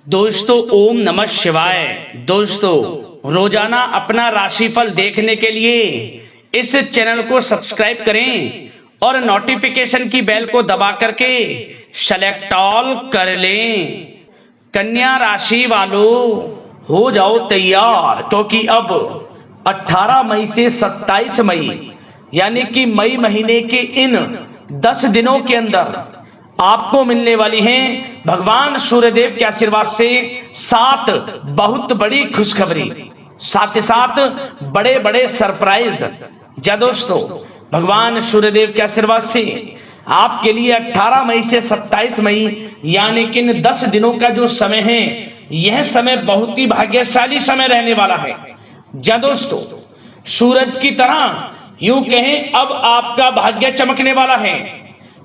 दोस्तों ओम नमः शिवाय। दोस्तों रोजाना अपना राशिफल देखने के लिए इस चैनल को सब्सक्राइब करें और नोटिफिकेशन की बेल को दबा करके सेलेक्ट ऑल कर लें। कन्या राशि वालों हो जाओ तैयार, क्योंकि अब 18 मई से 27 मई यानी कि मई महीने के इन 10 दिनों के अंदर आपको मिलने वाली हैं भगवान सूर्यदेव के आशीर्वाद से 7 बहुत बड़ी खुशखबरी, साथ ही साथ बड़े बड़े सरप्राइज। जा दोस्तों, भगवान सूर्यदेव के आशीर्वाद से आपके लिए 18 मई से 27 मई यानी कि इन 10 दिनों का जो समय है, यह समय बहुत ही भाग्यशाली समय रहने वाला है। जा दोस्तों, सूरज की तरह यूं कहें अब आपका भाग्य चमकने वाला है।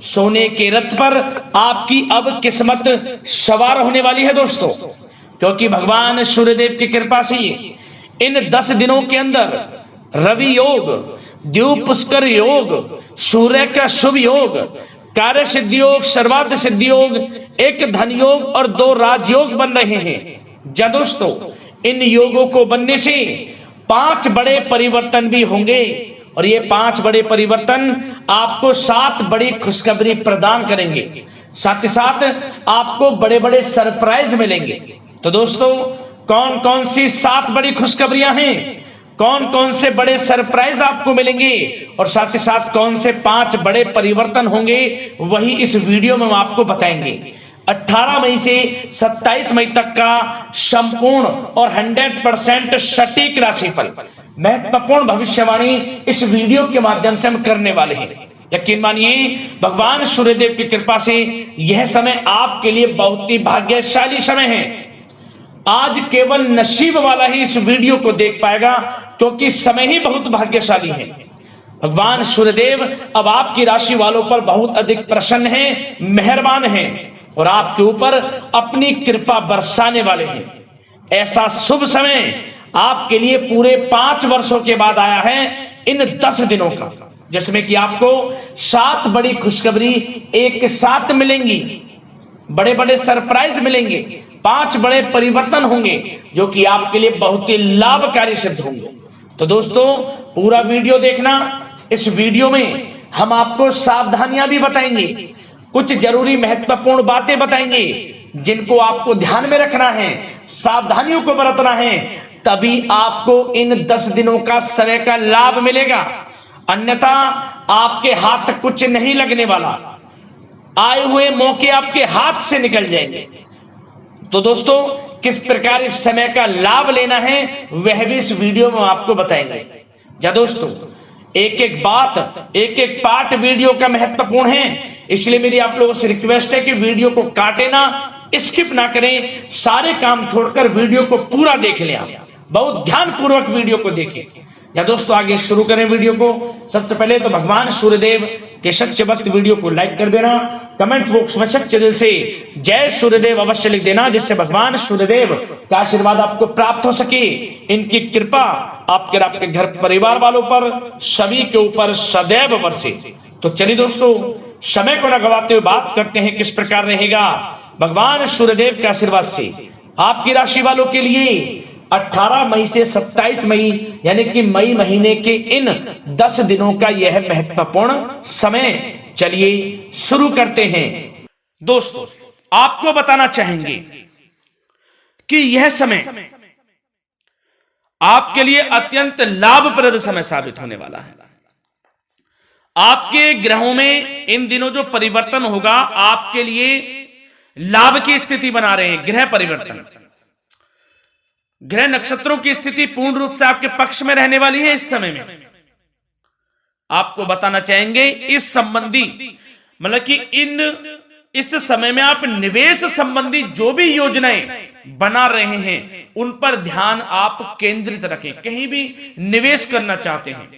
सोने के रथ पर आपकी अब किस्मत सवार होने वाली है दोस्तों, क्योंकि भगवान सूर्यदेव की कृपा से इन 10 दिनों के अंदर रवि योग, द्वीप पुष्कर योग, सूर्य का शुभ योग, कार्य सिद्धि योग, सर्वार्थ सिद्धि योग, एक धन योग और 2 राजयोग बन रहे हैं। जा दोस्तों, इन योगों को बनने से 5 बड़े परिवर्तन भी होंगे और ये 5 बड़े परिवर्तन आपको 7 बड़ी खुशखबरी प्रदान करेंगे। साथ ही साथ आपको बड़े बड़े सरप्राइज मिलेंगे। तो दोस्तों, कौन कौन सी 7 बड़ी खुशखबरियां हैं, कौन कौन से बड़े सरप्राइज आपको मिलेंगे और साथ ही साथ कौन से 5 बड़े परिवर्तन होंगे, वही इस वीडियो में हम आपको बताएंगे। 18 मई से 27 मई तक का संपूर्ण और 100% सटीक राशिफल, महत्वपूर्ण भविष्यवाणी इस वीडियो के माध्यम से हम करने वाले हैं। यकीन मानिए, भगवान सूर्यदेव की कृपा से यह समय आपके लिए बहुत ही भाग्यशाली समय है। आज केवल नसीब वाला ही इस वीडियो को देख पाएगा, क्योंकि समय ही बहुत भाग्यशाली है। भगवान सूर्यदेव अब आपकी राशि वालों पर बहुत अधिक प्रसन्न हैं, मेहरबान हैं और आपके ऊपर अपनी कृपा बरसाने वाले हैं। ऐसा शुभ समय आपके लिए पूरे 5 वर्षों के बाद आया है इन 10 दिनों का, जिसमें कि आपको 7 बड़ी खुशखबरी एक साथ मिलेंगी, बड़े बड़े सरप्राइज मिलेंगे, 5 बड़े परिवर्तन होंगे जो कि आपके लिए बहुत ही लाभकारी सिद्ध होंगे। तो दोस्तों, पूरा वीडियो देखना। इस वीडियो में हम आपको सावधानियां भी बताएंगे, कुछ जरूरी महत्वपूर्ण बातें बताएंगे जिनको आपको ध्यान में रखना है, सावधानियों को बरतना है, तभी आपको इन 10 दिनों का समय का लाभ मिलेगा। अन्यथा आपके हाथ कुछ नहीं लगने वाला, आए हुए मौके आपके हाथ से निकल जाएंगे। तो दोस्तों, किस प्रकार इस समय का लाभ लेना है वह भी इस वीडियो में आपको बताएंगे। या दोस्तों, एक एक बात, एक एक पार्ट वीडियो का महत्वपूर्ण है, इसलिए मेरी आप लोगों से रिक्वेस्ट है कि वीडियो को काटे ना, स्किप ना करें, सारे काम छोड़कर वीडियो को पूरा देख लें। आप बहुत ध्यानपूर्वक वीडियो को देखें। या दोस्तों, आगे शुरू करें वीडियो को। सबसे पहले तो भगवान सूर्यदेव के सच्चे भक्त वीडियो को लाइक कर देना, कमेंट्स बॉक्स में सच्चे दिल से जय सूर्यदेव अवश्य लिख देना, जिससे भगवान सूर्यदेव का आशीर्वाद आपको प्राप्त हो सके, इनकी कृपा आपके घर परिवार वालों पर, सभी के ऊपर सदैव बरसे। तो चलिए दोस्तों, समय को न गवाते हुए बात करते हैं किस प्रकार रहेगा भगवान सूर्यदेव के आशीर्वाद से आपकी राशि वालों के लिए 18 मई से 27 मई यानी कि मई महीने के इन 10 दिनों का यह महत्वपूर्ण समय। चलिए शुरू करते हैं। दोस्तों, आपको बताना चाहेंगे कि यह समय आपके लिए अत्यंत लाभप्रद समय साबित होने वाला है। आपके ग्रहों में इन दिनों जो परिवर्तन होगा आपके लिए लाभ की स्थिति बना रहे हैं। ग्रह परिवर्तन, ग्रह नक्षत्रों की स्थिति पूर्ण रूप से आपके पक्ष में रहने वाली है। इस समय में आपको बताना चाहेंगे इस संबंधी, मतलब कि इस समय में आप निवेश संबंधी जो भी योजनाएं बना रहे हैं उन पर ध्यान आप केंद्रित रखें। कहीं भी निवेश करना चाहते हैं,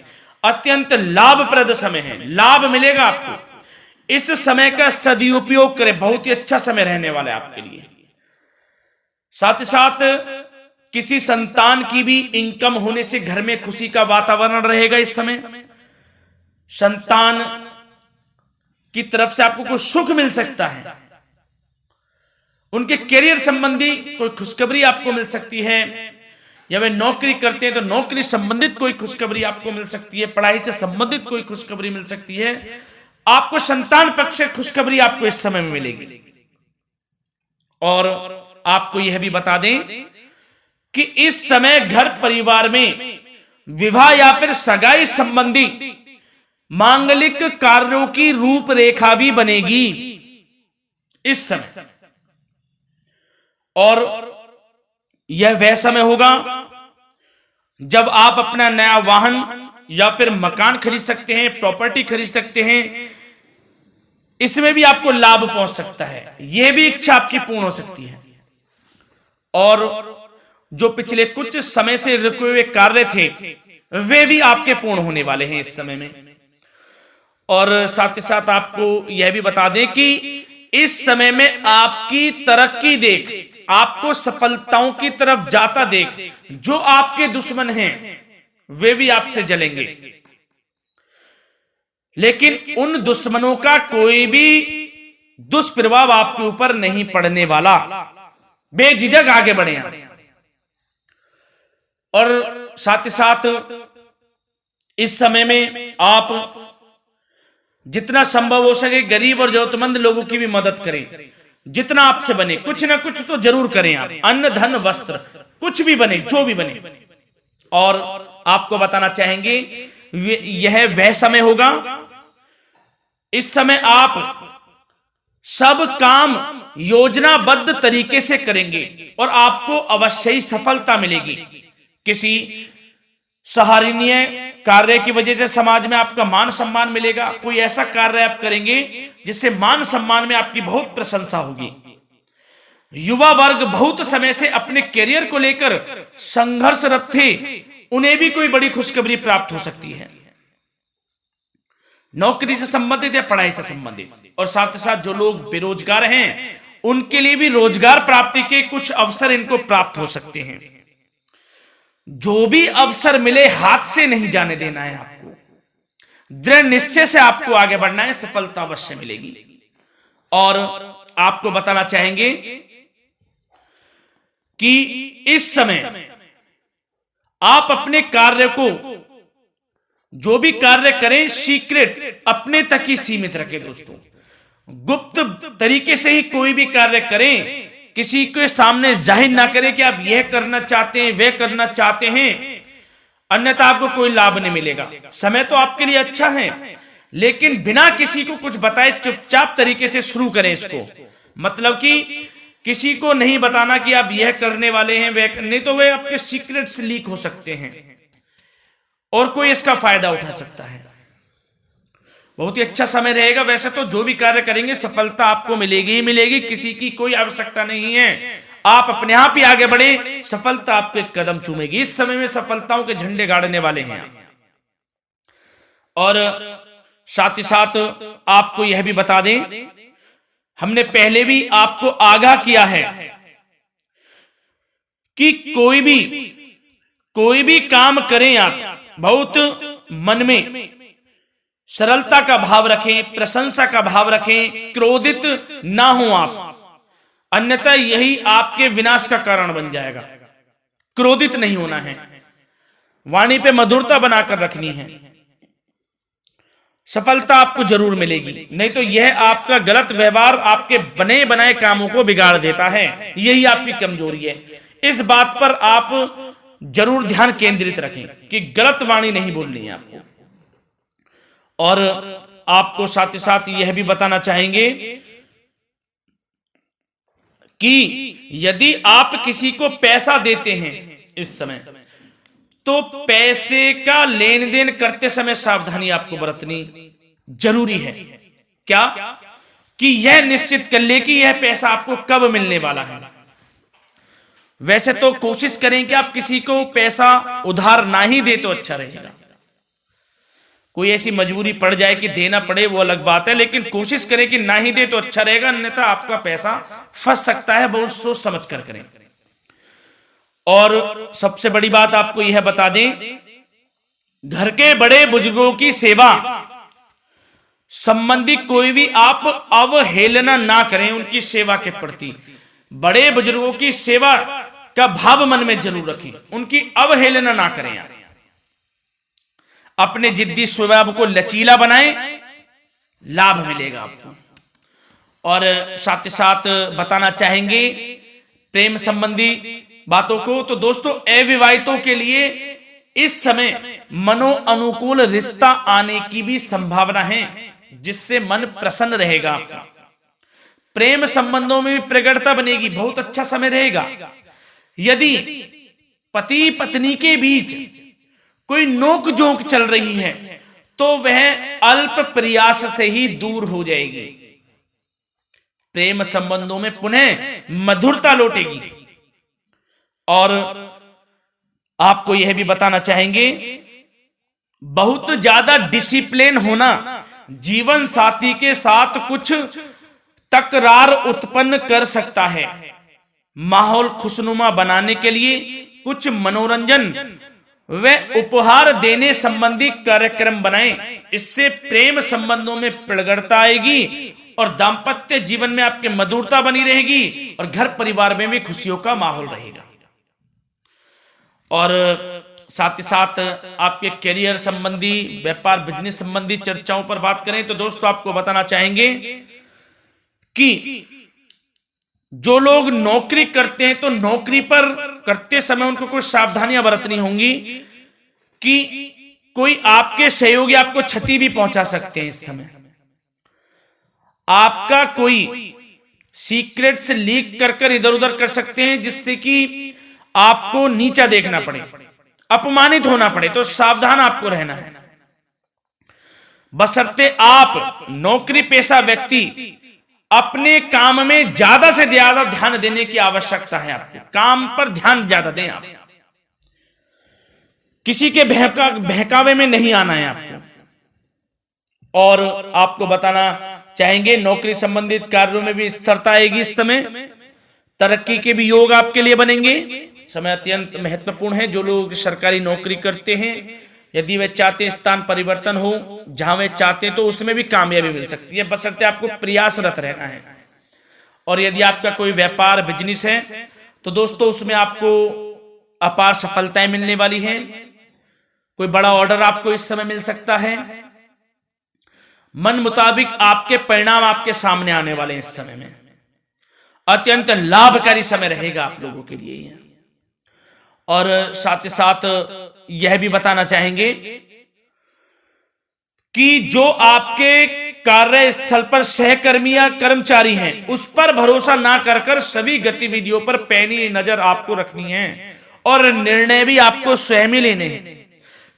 अत्यंत लाभप्रद समय है, लाभ मिलेगा आपको। इस समय का सदुपयोग करें, बहुत ही अच्छा समय रहने वाला है आपके लिए। साथ ही साथ किसी संतान की भी इनकम होने से घर में खुशी का वातावरण रहेगा। इस समय संतान की तरफ से आपको कुछ सुख मिल सकता है उनके करियर संबंधी कोई खुशखबरी आपको मिल सकती है, या वे नौकरी करते हैं तो नौकरी संबंधित कोई खुशखबरी आपको मिल सकती है, पढ़ाई से संबंधित कोई खुशखबरी मिल सकती है। आपको संतान पक्ष से खुशखबरी आपको इस समय में मिलेगी। और आपको यह भी बता दें कि इस समय घर परिवार में विवाह या फिर सगाई संबंधी मांगलिक कार्यों की रूपरेखा भी बनेगी इस समय। और यह वह समय होगा जब आप अपना नया वाहन या फिर मकान खरीद सकते हैं, प्रॉपर्टी खरीद सकते हैं। इसमें भी आपको लाभ पहुंच सकता है, यह भी इच्छा आपकी पूर्ण हो सकती है। और जो पिछले कुछ समय से रुके हुए कार्य थे वे भी आपके पूर्ण होने वाले हैं इस समय में। और साथ ही साथ आपको यह भी बता दें कि इस समय में आपकी तरक्की देख, आपको सफलताओं की तरफ जाता देख, जो आपके दुश्मन हैं वे भी आपसे जलेंगे, लेकिन उन दुश्मनों का कोई भी दुष्प्रभाव आपके ऊपर नहीं पड़ने वाला। बेझिझक आगे बढ़े। और साथ ही साथ इस समय में आप जितना संभव हो सके गरीब और जरूरतमंद लोगों की भी मदद करें। जितना आपसे बने कुछ ना कुछ तो जरूर करें आप, अन्न धन वस्त्र कुछ भी बने, जो भी बने। और आपको बताना चाहेंगे यह वह समय होगा, इस समय आप सब काम योजनाबद्ध तरीके से करेंगे और आपको अवश्य ही सफलता मिलेगी। किसी सराहनीय कार्य की वजह से समाज में आपका मान सम्मान मिलेगा। कोई ऐसा कार्य आप करेंगे जिससे मान सम्मान में आपकी बहुत प्रशंसा होगी। युवा वर्ग बहुत समय से अपने करियर को लेकर संघर्षरत थे, उन्हें भी कोई बड़ी खुशखबरी प्राप्त हो सकती है, नौकरी से संबंधित या पढ़ाई से संबंधित। और साथ ही साथ जो लोग बेरोजगार हैं उनके लिए भी रोजगार प्राप्ति के कुछ अवसर इनको प्राप्त हो सकते हैं। जो भी अवसर मिले हाथ से नहीं जाने देना है आपको, दृढ़ निश्चय से आपको आगे बढ़ना है, सफलता अवश्य मिलेगी। और आपको बताना चाहेंगे कि इस समय आप अपने कार्य को, जो भी कार्य करें, सीक्रेट अपने तक ही सीमित रखें दोस्तों। गुप्त तरीके से ही कोई भी कार्य करें, किसी के सामने जाहिर ना करें कि आप यह करना चाहते हैं, वह करना चाहते हैं, अन्यथा आपको कोई लाभ नहीं मिलेगा। समय तो आपके लिए अच्छा है, लेकिन बिना किसी को कुछ बताए चुपचाप तरीके से शुरू करें इसको। मतलब कि किसी को नहीं बताना कि आप यह करने वाले हैं, वह नहीं, तो वे आपके सीक्रेट्स लीक हो सकते हैं और कोई इसका फायदा उठा सकता है। बहुत ही अच्छा समय रहेगा। वैसे तो जो भी कार्य करेंगे सफलता आपको मिलेगी ही मिलेगी, किसी की कोई आवश्यकता नहीं है। आप अपने आप ही आगे बढ़े, सफलता आपके कदम चूमेगी। इस समय में सफलताओं के झंडे गाड़ने वाले हैं। और साथ ही साथ आपको यह भी बता दें, हमने पहले भी आपको आगाह किया है कि कोई भी काम करें आप बहुत मन में सरलता का भाव रखें, प्रशंसा का भाव रखें, क्रोधित ना हो आप, अन्यथा यही आपके विनाश का कारण बन जाएगा। क्रोधित नहीं होना है, वाणी पे मधुरता बनाकर रखनी है, सफलता आपको जरूर मिलेगी। नहीं तो यह आपका गलत व्यवहार आपके बने बनाए कामों को बिगाड़ देता है, यही आपकी कमजोरी है। इस बात पर आप जरूर ध्यान केंद्रित रखें कि गलत वाणी नहीं बोलनी है आपको। और आपको साथ ही साथ यह भी बताना चाहेंगे कि यदि आप किसी को पैसा देते हैं इस समय, तो पैसे का लेन देन करते समय सावधानी आपको बरतनी जरूरी है। क्या कि यह निश्चित कर ले कि यह पैसा आपको कब मिलने वाला है। वैसे तो कोशिश करें कि आप किसी को पैसा उधार ना ही दे तो अच्छा रहेगा। कोई ऐसी मजबूरी पड़ जाए कि देना पड़े वो अलग बात है, लेकिन कोशिश करें कि ना ही दे तो अच्छा रहेगा, अन्यथा आपका पैसा फंस सकता है। बहुत सोच समझ कर करें। और सबसे बड़ी बात आपको यह बता दें, घर के बड़े बुजुर्गों की सेवा संबंधी कोई भी आप अवहेलना ना करें उनकी सेवा के प्रति। बड़े बुजुर्गों की सेवा का भाव मन में जरूर रखें, उनकी अवहेलना ना करें आप। अपने जिद्दी स्वभाव को लचीला बनाएं, लाभ मिलेगा आपको। और साथ ही साथ बताना चाहेंगे प्रेम संबंधी बातों को, तो दोस्तों अविवाहितों के लिए इस समय मनो अनुकूल रिश्ता आने की भी संभावना है, जिससे मन प्रसन्न रहेगा आपका। प्रेम संबंधों में भी प्रगाढ़ता बनेगी, बहुत अच्छा समय रहेगा। यदि पति पत्नी के बीच कोई नोक झोंक चल रही है तो वह अल्प प्रयास से ही दूर हो जाएगी। प्रेम संबंधों में पुनः मधुरता लौटेगी। और आपको यह भी बताना चाहेंगे, बहुत ज्यादा डिसिप्लिन होना जीवन साथी के साथ कुछ तकरार उत्पन्न कर सकता है। माहौल खुशनुमा बनाने के लिए कुछ मनोरंजन व उपहार देने संबंधी कार्यक्रम बनाएं, इससे प्रेम संबंधों में प्रगाढ़ता आएगी और दाम्पत्य जीवन में आपके मधुरता बनी रहेगी और घर परिवार में भी खुशियों का माहौल रहेगा। और साथ ही साथ आपके करियर संबंधी, व्यापार बिजनेस संबंधी चर्चाओं पर बात करें तो दोस्तों आपको बताना चाहेंगे कि जो लोग नौकरी करते हैं तो नौकरी पर करते समय उनको कुछ सावधानियां बरतनी होंगी कि कोई आपके सहयोगी आपको क्षति भी पहुंचा सकते हैं। इस समय आपका कोई सीक्रेट्स लीक कर इधर उधर कर सकते हैं, जिससे कि आपको नीचा देखना पड़े, अपमानित होना पड़े, तो सावधान आपको रहना है। बशर्ते आप नौकरी पेशा व्यक्ति अपने काम में ज्यादा से ज्यादा ध्यान देने की आवश्यकता है। आपको काम पर ध्यान ज्यादा दें, आप किसी के बहकावे में नहीं आना है आपको। और आपको बताना चाहेंगे नौकरी संबंधित कार्यों में भी स्थिरता आएगी। इस समय तरक्की के भी योग आपके लिए बनेंगे। समय अत्यंत महत्वपूर्ण है। जो लोग सरकारी नौकरी करते हैं, यदि वे चाहते हैं स्थान परिवर्तन हो, जहां वे चाहते हैं, तो उसमें भी कामयाबी मिल सकती है, बशर्ते आपको प्रयासरत रहना है। और यदि आपका कोई व्यापार बिजनेस है तो दोस्तों उसमें आपको अपार सफलताएं मिलने वाली हैं। कोई बड़ा ऑर्डर आपको इस समय मिल सकता है। मन मुताबिक आपके परिणाम आपके सामने आने वाले हैं। इस समय में अत्यंत लाभकारी समय रहेगा आप लोगों के लिए। और साथ ही साथ यह भी बताना चाहेंगे कि जो आपके कार्यस्थल पर सहकर्मी या कर्मचारी हैं, उस पर भरोसा ना कर सभी गतिविधियों पर पैनी नजर आपको रखनी है और निर्णय भी आपको स्वयं ही लेने हैं।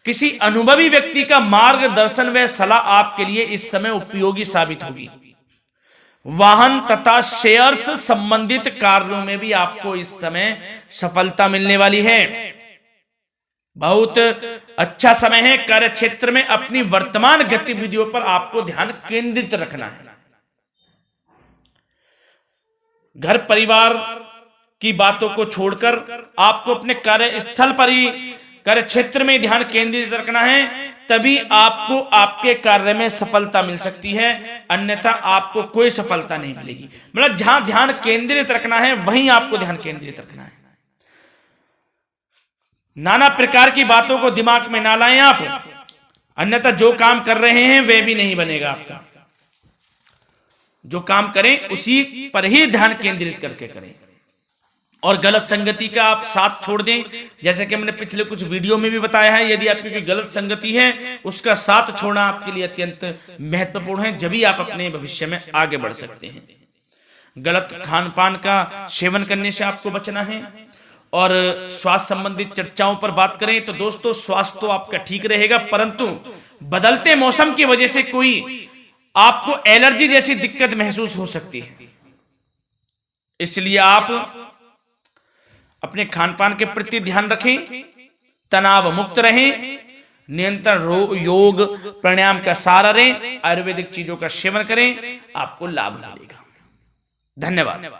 किसी अनुभवी व्यक्ति का मार्गदर्शन व सलाह आपके लिए इस समय उपयोगी साबित होगी। वाहन तथा शेयर्स संबंधित कार्यों में भी आपको इस समय सफलता मिलने वाली है। बहुत अच्छा समय है। कार्य क्षेत्र में अपनी वर्तमान गतिविधियों पर आपको ध्यान केंद्रित रखना है। घर परिवार की बातों को छोड़कर आपको अपने कार्यस्थल पर ही, कार्य क्षेत्र में ध्यान केंद्रित रखना है, तभी आपको आपके कार्य में सफलता मिल सकती है, अन्यथा आपको कोई सफलता नहीं मिलेगी। मतलब जहां ध्यान केंद्रित रखना है वहीं आपको ध्यान केंद्रित रखना है। नाना प्रकार की बातों को दिमाग में ना लाएं आप, अन्यथा जो काम कर रहे हैं वह भी नहीं बनेगा आपका। जो काम करें उसी पर ही ध्यान केंद्रित करके करें और गलत संगति का आप साथ छोड़ दें। जैसे कि हमने पिछले कुछ वीडियो में भी बताया है, यदि आपकी कोई गलत संगति है उसका साथ छोड़ना आपके लिए अत्यंत महत्वपूर्ण है, जब ही आप अपने भविष्य में आगे बढ़ सकते हैं। गलत खान पान का सेवन करने से आपको बचना है। और स्वास्थ्य संबंधित चर्चाओं पर बात करें तो दोस्तों स्वास्थ्य तो आपका ठीक रहेगा, परंतु बदलते मौसम की वजह से कोई आपको एलर्जी जैसी दिक्कत महसूस हो सकती है। इसलिए आप अपने खान पान के प्रति ध्यान रखें, तनाव मुक्त रहें, नियंत्रण योग प्राणायाम का सहारा लें, आयुर्वेदिक चीजों का सेवन करें, आपको लाभ मिलेगा। धन्यवाद।